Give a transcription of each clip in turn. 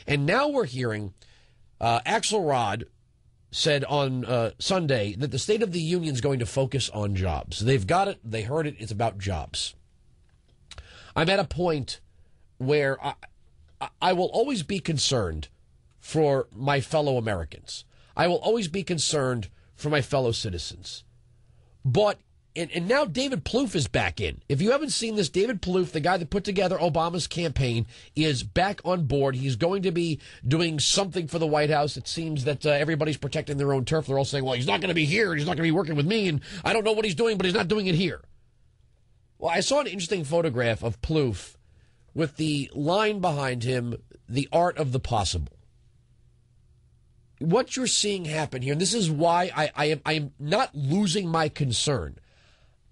And now we're hearing Axelrod said on Sunday that the State of the Union is going to focus on jobs. They've got it. They heard it. It's about jobs. I'm at a point where I will always be concerned for my fellow Americans. I will always be concerned for my fellow citizens. But, and now David Plouffe is back in. If you haven't seen this, David Plouffe, the guy that put together Obama's campaign, is back on board. He's going to be doing something for the White House. It seems that everybody's protecting their own turf. They're all saying, well, he's not going to be here. He's not going to be working with me. And I don't know what he's doing, but he's not doing it here. Well, I saw an interesting photograph of Plouffe with the line behind him, the art of the possible. What you're seeing happen here, and this is why I am not losing my concern.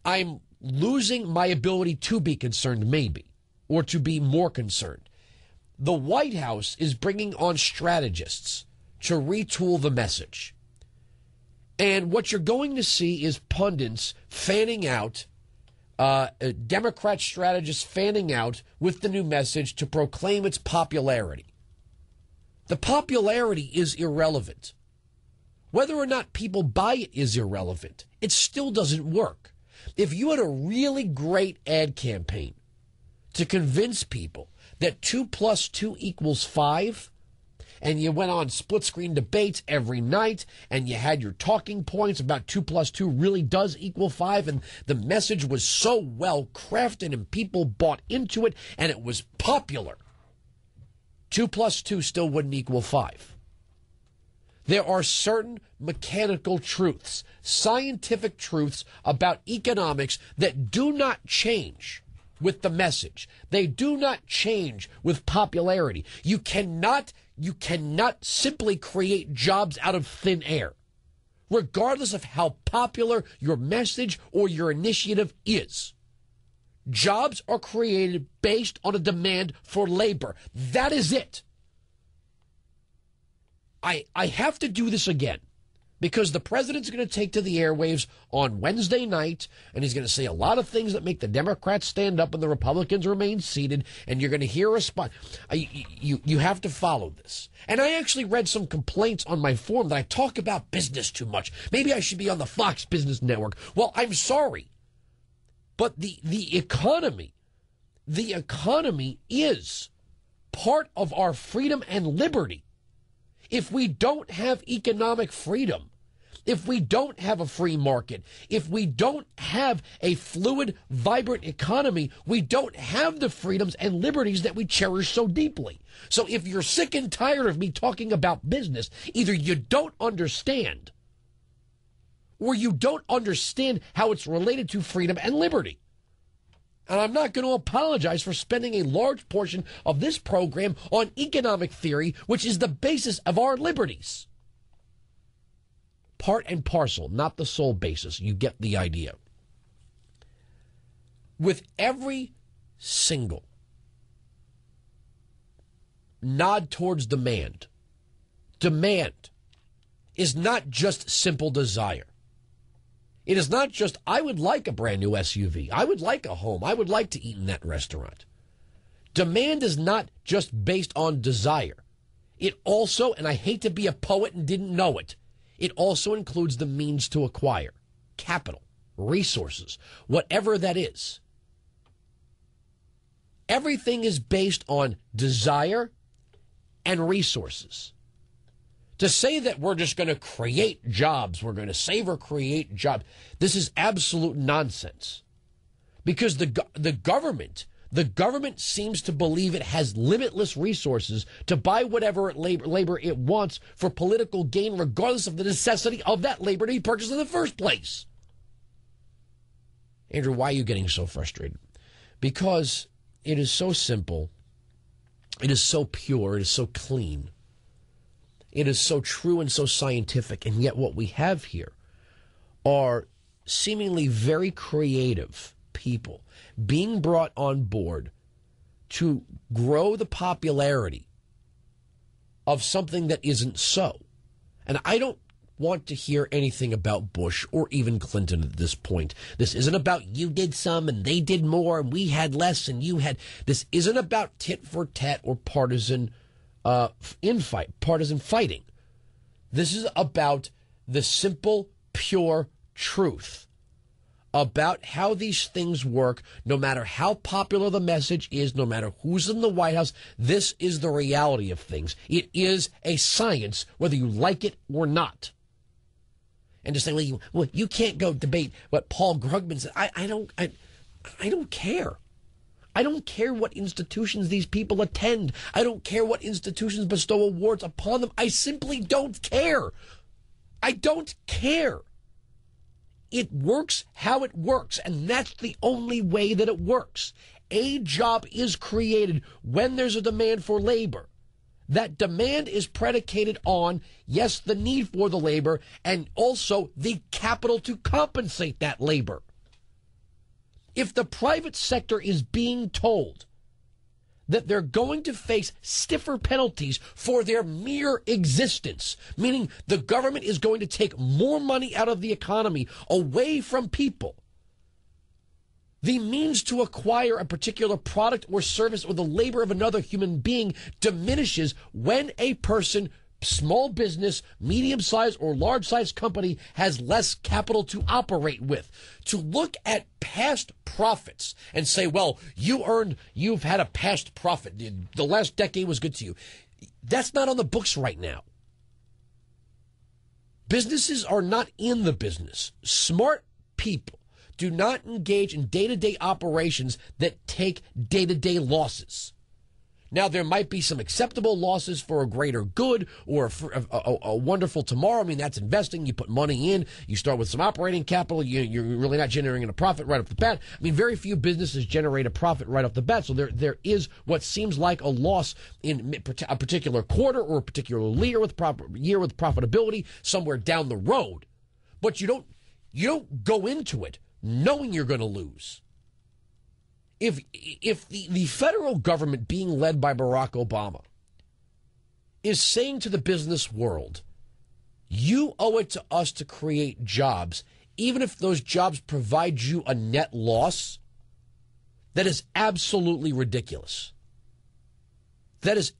I'm losing my ability to be concerned, maybe, or to be more concerned. The White House is bringing on strategists to retool the message. And what you're going to see is pundits fanning out, Democrat strategists fanning out with the new message to proclaim its popularity. The popularity is irrelevant. Whether or not people buy it is irrelevant. It still doesn't work. If you had a really great ad campaign to convince people that 2 + 2 = 5, and you went on split-screen debates every night, and you had your talking points about 2 + 2 really does equal 5, and the message was so well crafted and people bought into it, and it was popular, 2 + 2 still wouldn't equal 5. There are certain mechanical truths, scientific truths about economics that do not change with the message. They do not change with popularity. You cannot simply create jobs out of thin air, regardless of how popular your message or your initiative is. Jobs are created based on a demand for labor. That is it. I have to do this again because the president's going to take to the airwaves on Wednesday night, and he's going to say a lot of things that make the Democrats stand up and the Republicans remain seated, and you're going to hear a response. You have to follow this. And I actually read some complaints on my forum that I talk about business too much. Maybe I should be on the Fox Business Network. Well, I'm sorry. But the economy is part of our freedom and liberty. If we don't have economic freedom, if we don't have a free market, if we don't have a fluid, vibrant economy, we don't have the freedoms and liberties that we cherish so deeply. So if you're sick and tired of me talking about business, either you don't understand or you don't understand how it's related to freedom and liberty. And I'm not going to apologize for spending a large portion of this program on economic theory, which is the basis of our liberties. Part and parcel, not the sole basis. You get the idea. With every single nod towards demand is not just simple desire. It is not just, I would like a brand new SUV. I would like a home. I would like to eat in that restaurant. Demand is not just based on desire. It also, and I hate to be a poet and didn't know it, it also includes the means to acquire capital, resources, whatever that is. Everything is based on desire and resources. To say that we're just going to create jobs, we're going to save or create jobs, this is absolute nonsense. Because the government seems to believe it has limitless resources to buy whatever labor it wants for political gain, regardless of the necessity of that labor to be purchased in the first place. Andrew, why are you getting so frustrated? Because it is so simple, it is so pure, it is so clean. It is so true and so scientific, and yet what we have here are seemingly very creative people being brought on board to grow the popularity of something that isn't so. And I don't want to hear anything about Bush or even Clinton at this point. This isn't about you did some and they did more and we had less and you had. This isn't about tit for tat or partisan partisan fighting. This is about the simple, pure truth about how these things work, no matter how popular the message is, no matter who's in the White House. This is the reality of things. It is a science, whether you like it or not. And to say, well, you can't go debate what Paul Krugman said. I don't care. I don't care what institutions these people attend. I don't care what institutions bestow awards upon them. I simply don't care. I don't care. It works how it works, and that's the only way that it works. A job is created when there's a demand for labor. That demand is predicated on, yes, the need for the labor, and also the capital to compensate that labor. If the private sector is being told that they're going to face stiffer penalties for their mere existence, meaning the government is going to take more money out of the economy away from people, the means to acquire a particular product or service or the labor of another human being diminishes when a person, small business, medium-sized or large-sized company, has less capital to operate with. To look at past profits and say, well, you've had a past profit. The last decade was good to you. That's not on the books right now. Businesses are not in the business. Smart people do not engage in day-to-day operations that take day-to-day losses. Now, there might be some acceptable losses for a greater good or for a wonderful tomorrow. I mean, that's investing. You put money in. You start with some operating capital. You're really not generating a profit right off the bat. I mean, very few businesses generate a profit right off the bat. So there is what seems like a loss in a particular quarter or a particular year with profitability somewhere down the road. But you don't go into it knowing you're going to lose. If the federal government being led by Barack Obama is saying to the business world, you owe it to us to create jobs, even if those jobs provide you a net loss, that is absolutely ridiculous. That is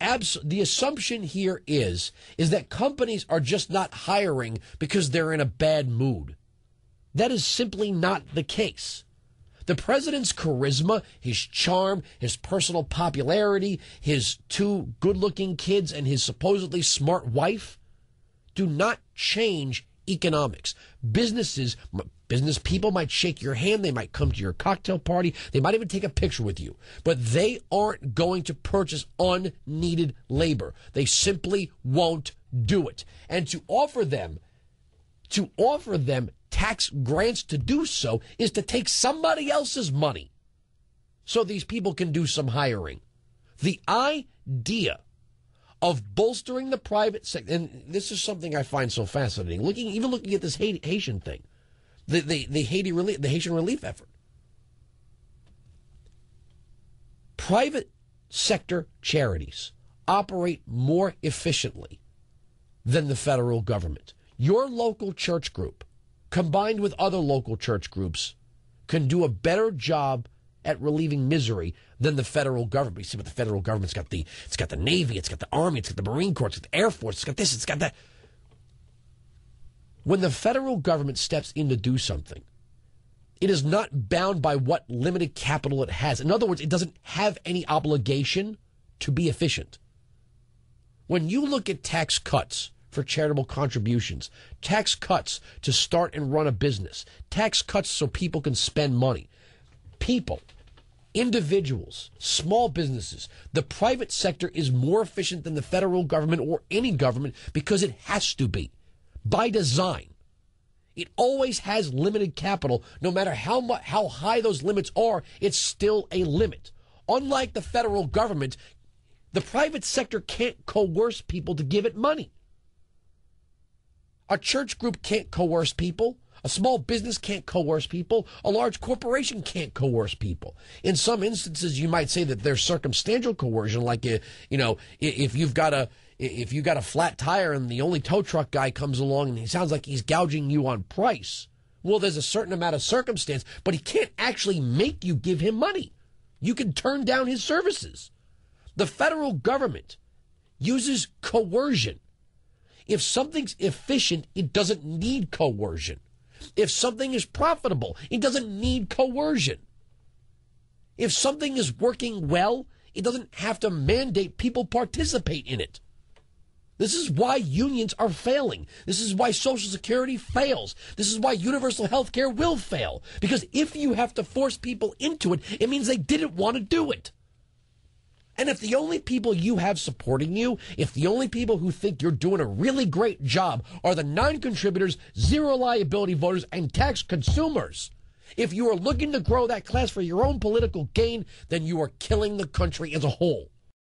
the assumption here is that companies are just not hiring because they're in a bad mood. That is simply not the case. The president's charisma, his charm, his personal popularity, his two good-looking kids, and his supposedly smart wife do not change economics. Business people might shake your hand. They might come to your cocktail party. They might even take a picture with you. But they aren't going to purchase unneeded labor. They simply won't do it. And to offer them tax grants to do so is to take somebody else's money so these people can do some hiring. The idea of bolstering the private sector, and this is something I find so fascinating, looking at this Haitian thing, the Haitian relief effort. Private sector charities operate more efficiently than the federal government. Your local church group, combined with other local church groups, can do a better job at relieving misery than the federal government. You see what the federal government's got it's got the Navy, it's got the Army, it's got the Marine Corps, it's got the Air Force, it's got this, it's got that. When the federal government steps in to do something, it is not bound by what limited capital it has. In other words, it doesn't have any obligation to be efficient. When you look at tax cuts for charitable contributions, tax cuts to start and run a business, tax cuts so people can spend money. People, individuals, small businesses, the private sector is more efficient than the federal government or any government because it has to be, by design. It always has limited capital. No matter how high those limits are, it's still a limit. Unlike the federal government, the private sector can't coerce people to give it money. A church group can't coerce people. A small business can't coerce people. A large corporation can't coerce people. In some instances, you might say that there's circumstantial coercion, like if you've got a flat tire and the only tow truck guy comes along and he sounds like he's gouging you on price. Well, there's a certain amount of circumstance, but he can't actually make you give him money. You can turn down his services. The federal government uses coercion. If something's efficient, it doesn't need coercion. If something is profitable, it doesn't need coercion. If something is working well, it doesn't have to mandate people participate in it. This is why unions are failing. This is why Social Security fails. This is why universal health care will fail. Because if you have to force people into it, it means they didn't want to do it. And if the only people you have supporting you, if the only people who think you're doing a really great job are the non-contributors, zero liability voters, and tax consumers, if you are looking to grow that class for your own political gain, then you are killing the country as a whole.